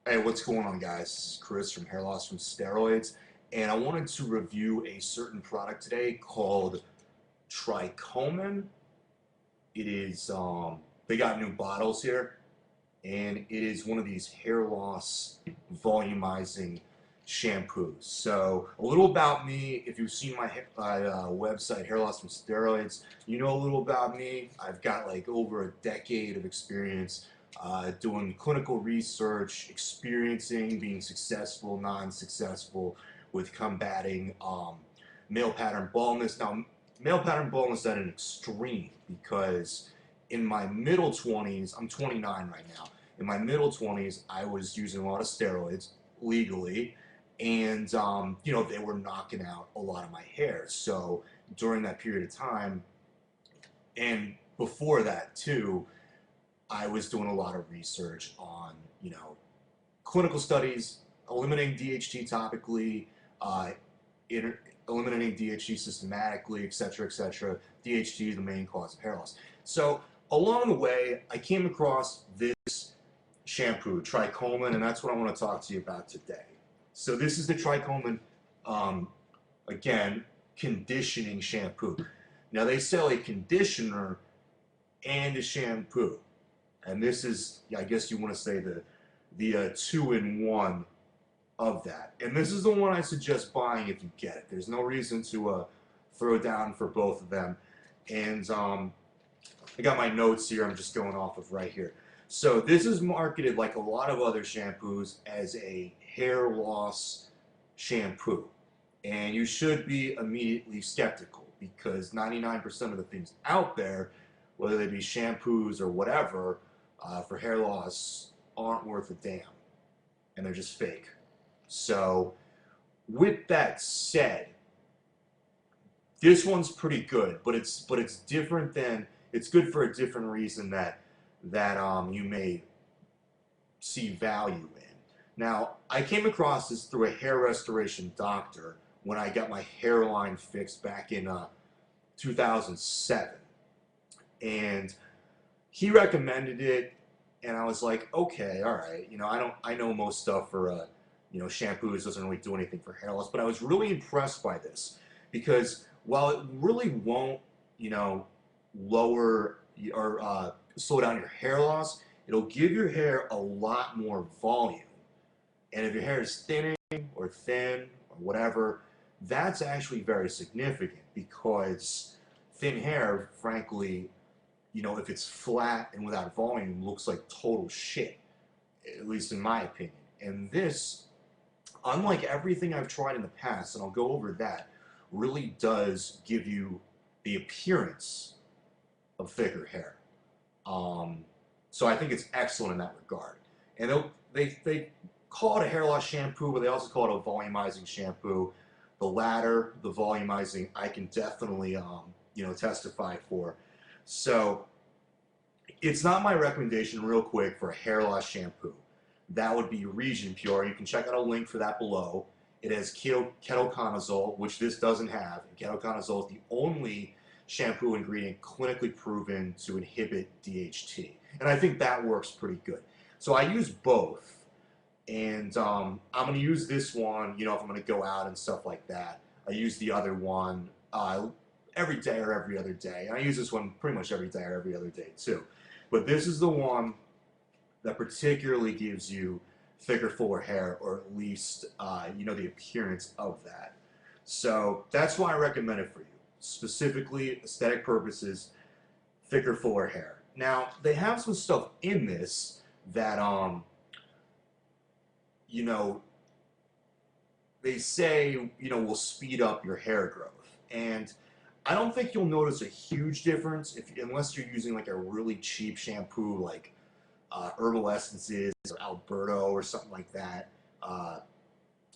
Hey, what's going on, guys? This is Chris from HairLoss from Steroids, and I wanted to review a certain product today called Tricomin. It is, they got new bottles here, and it is one of these hair loss volumizing shampoos. So, a little about me. If you've seen my website, HairLoss from Steroids, you know a little about me. I've got like over a decade of experience doing clinical research, experiencing being successful, non-successful with combating male pattern baldness. Now, male pattern baldness at an extreme because in my middle 20s, I'm 29 right now. In my middle 20s, I was using a lot of steroids legally, and they were knocking out a lot of my hair. So during that period of time, and before that too, I was doing a lot of research on, clinical studies, eliminating DHT topically, uh, eliminating DHT systematically, etc., etc. DHT is the main cause of hair loss. So along the way, I came across this shampoo, Tricomin, and that's what I want to talk to you about today. So this is the Tricomin, um, again, conditioning shampoo. Now they sell a conditioner and a shampoo. And this is, I guess you want to say the two-in-one of that. And this is the one I suggest buying if you get it. There's no reason to throw down for both of them. And I got my notes here. I'm just going off of right here. So this is marketed like a lot of other shampoos as a hair loss shampoo. And you should be immediately skeptical because 99% of the things out there, whether they be shampoos or whatever, for hair loss aren't worth a damn, and they're just fake. So, with that said, this one's pretty good, but it's different than it's good for a different reason that you may see value in. Now, I came across this through a hair restoration doctor when I got my hairline fixed back in 2007, and he recommended it, and I was like, okay, all right. I know most stuff for shampoos doesn't really do anything for hair loss, but I was really impressed by this because while it really won't, lower or slow down your hair loss, it'll give your hair a lot more volume. And if your hair is thinning or thin or whatever, that's actually very significant because thin hair, frankly, if it's flat and without volume, looks like total shit, at least in my opinion. And this, unlike everything I've tried in the past, and I'll go over that, really does give you the appearance of thicker hair. So I think it's excellent in that regard. And they call it a hair loss shampoo, but they also call it a volumizing shampoo. The latter, the volumizing, I can definitely testify for. So it's not my recommendation, real quick, for a hair loss shampoo. That would be Region Pure. You can check out a link for that below. It has ketoconazole, which this doesn't have. Ketoconazole is the only shampoo ingredient clinically proven to inhibit DHT. And I think that works pretty good. So I use both. And I'm going to use this one, if I'm going to go out and stuff like that. I use the other one every day or every other day. And I use this one pretty much every day or every other day too. But this is the one that particularly gives you thicker, fuller hair, or at least, the appearance of that. So that's why I recommend it for you. Specifically, aesthetic purposes, thicker, fuller hair. Now, they have some stuff in this that, they say, will speed up your hair growth. And I don't think you'll notice a huge difference unless you're using like a really cheap shampoo like Herbal Essences or Alberto or something like that,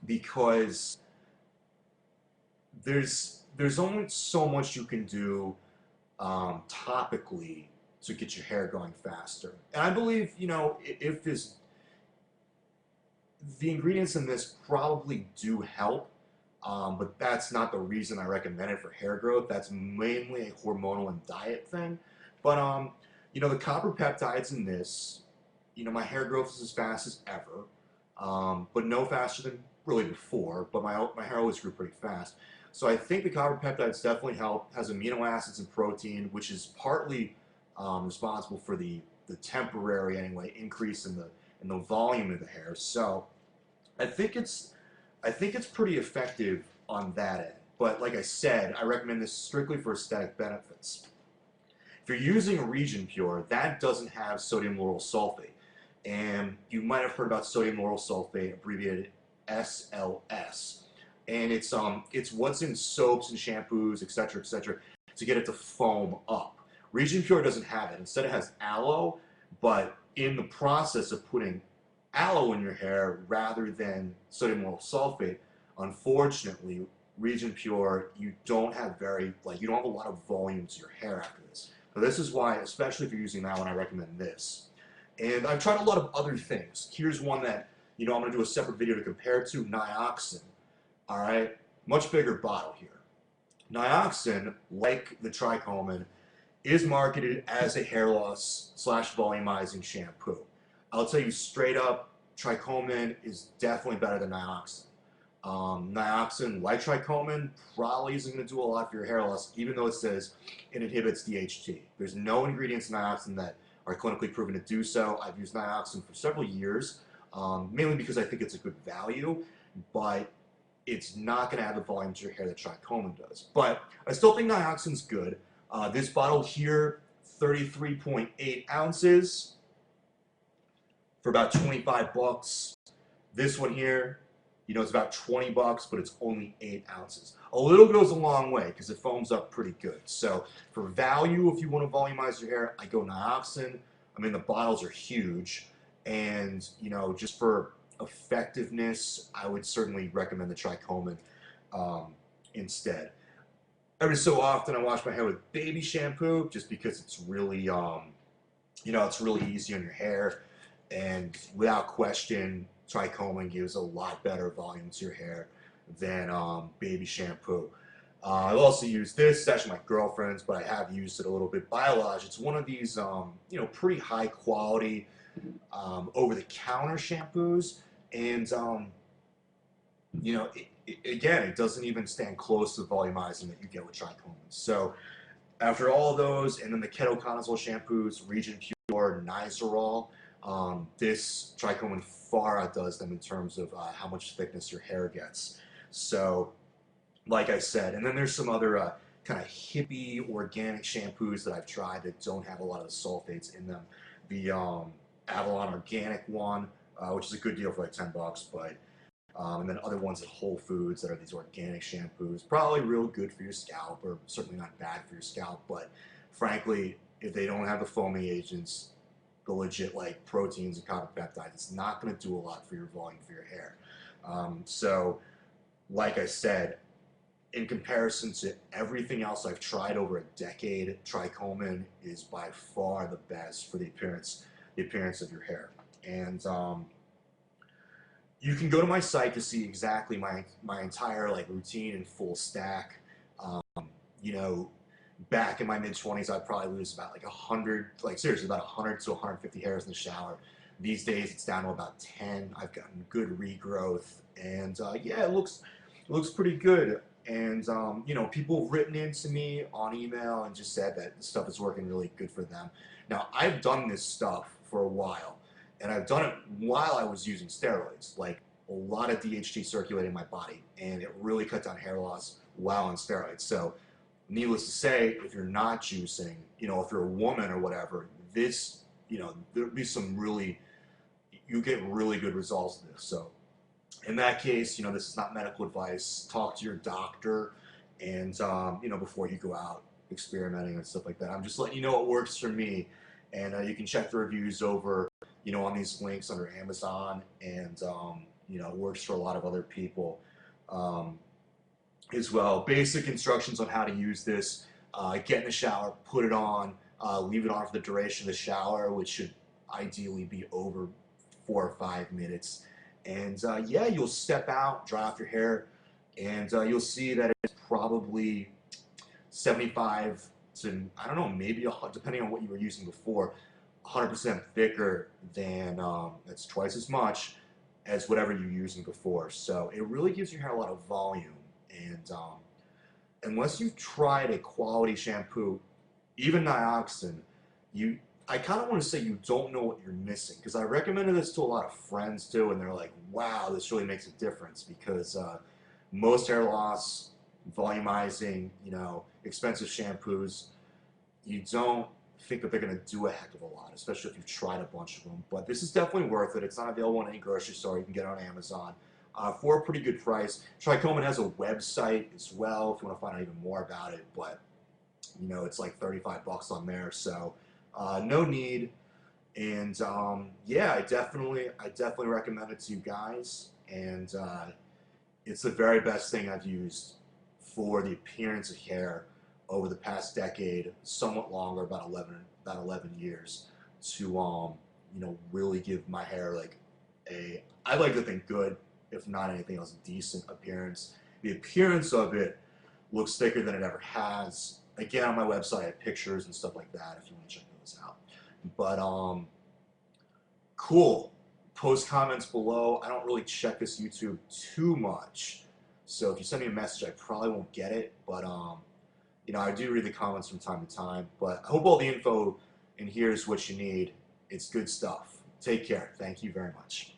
because there's only so much you can do topically to get your hair going faster. And I believe if the ingredients in this probably do help. But that's not the reason I recommend it for hair growth. That's mainly a hormonal and diet thing. But the copper peptides in this, my hair growth is as fast as ever. but no faster than really before. But my hair always grew pretty fast. So I think the copper peptides definitely help. Has amino acids and protein, which is partly responsible for the temporary anyway increase in the volume of the hair. So I think it's pretty effective on that end. But like I said, I recommend this strictly for aesthetic benefits. If you're using Region Pure, that doesn't have sodium lauryl sulfate. And you might have heard about sodium lauryl sulfate, abbreviated SLS. And it's what's in soaps and shampoos, etc., to get it to foam up. Region Pure doesn't have it. Instead, it has aloe, but in the process of putting aloe in your hair rather than sodium lauryl sulfate, unfortunately, Region Pure, you don't have you don't have a lot of volume to your hair after this. So this is why, especially if you're using that one, I recommend this. And I've tried a lot of other things. Here's one that, I'm going to do a separate video to compare to, Nioxin. All right, much bigger bottle here. Nioxin, like the Tricomin, is marketed as a hair loss / volumizing shampoo. I'll tell you straight up, Tricomin is definitely better than Nioxin. Nioxin, like Tricomin, probably isn't going to do a lot for your hair loss, even though it says it inhibits DHT. There's no ingredients in Nioxin that are clinically proven to do so. I've used Nioxin for several years, mainly because I think it's a good value, but it's not going to add the volume to your hair that Tricomin does. But I still think Nioxin's good. This bottle here, 33.8 ounces for about 25 bucks. This one here, it's about 20 bucks, but it's only 8 ounces. A little goes a long way because it foams up pretty good. So for value, if you want to volumize your hair, I go Nioxin. I mean, the bottles are huge. And, just for effectiveness, I would certainly recommend the Tricomin instead. Every so often, I wash my hair with baby shampoo just because it's really, it's really easy on your hair. And without question, Tricomin gives a lot better volume to your hair than baby shampoo. I've also used this. It's actually my girlfriend's, but I have used it a little bit. Biolage. It's one of these, pretty high quality over-the-counter shampoos, and again, it doesn't even stand close to the volumizing that you get with Tricomin. So after all of those, and then the ketoconazole shampoos, Region Pure, Nizoral, this Tricomin far outdoes them in terms of how much thickness your hair gets. So, like I said, and then there's some other kind of hippie organic shampoos that I've tried that don't have a lot of the sulfates in them. The Avalon Organic one, which is a good deal for like 10 bucks, but and then other ones at Whole Foods that are these organic shampoos, probably real good for your scalp, or certainly not bad for your scalp, but frankly, if they don't have the foaming agents, the legit like proteins and copper peptides, it's not going to do a lot for your volume for your hair. So, like I said, in comparison to everything else I've tried over a decade, Tricomin is by far the best for the appearance of your hair. And you can go to my site to see exactly my entire routine and full stack. Back in my mid-20s, I'd probably lose about 100, seriously, about 100 to 150 hairs in the shower. These days, it's down to about 10. I've gotten good regrowth, and yeah, it looks pretty good. And people have written into me on email and just said that the stuff is working really good for them. Now, I've done this stuff for a while, and I've done it while I was using steroids, like a lot of DHT circulating in my body, and it really cut down hair loss while on steroids. So, needless to say, if you're not juicing, if you're a woman or whatever, this, there'll be you get really good results with this. So, in that case, this is not medical advice. Talk to your doctor, and before you go out experimenting and stuff like that. I'm just letting you know what works for me, and you can check the reviews over, on these links under Amazon, and it works for a lot of other people as well. Basic instructions on how to use this: get in the shower, put it on, leave it on for the duration of the shower, which should ideally be over 4 or 5 minutes. And yeah, you'll step out, dry off your hair, and you'll see that it's probably 75 to, I don't know, maybe depending on what you were using before, 100% thicker than, that's twice as much as whatever you're using before. So it really gives your hair a lot of volume. And unless you've tried a quality shampoo, even Nioxin, you I kind of want to say you don't know what you're missing, because I recommended this to a lot of friends too, and they're like, "Wow, this really makes a difference." Because most hair loss, volumizing, expensive shampoos, you don't think that they're going to do a heck of a lot, especially if you've tried a bunch of them. But this is definitely worth it. It's not available in any grocery store. You can get it on Amazon for a pretty good price. Tricomin has a website as well if you want to find out even more about it. But it's like 35 bucks on there, so no need. And yeah, I definitely recommend it to you guys. And it's the very best thing I've used for the appearance of hair over the past decade, somewhat longer, about 11 years, to really give my hair like I like to think good, if not anything else, decent appearance. The appearance of it looks thicker than it ever has. Again, on my website, I have pictures and stuff like that if you want to check those out. But cool. Post comments below. I don't really check this YouTube too much, so if you send me a message, I probably won't get it. But I do read the comments from time to time. But I hope all the info in here is what you need. It's good stuff. Take care. Thank you very much.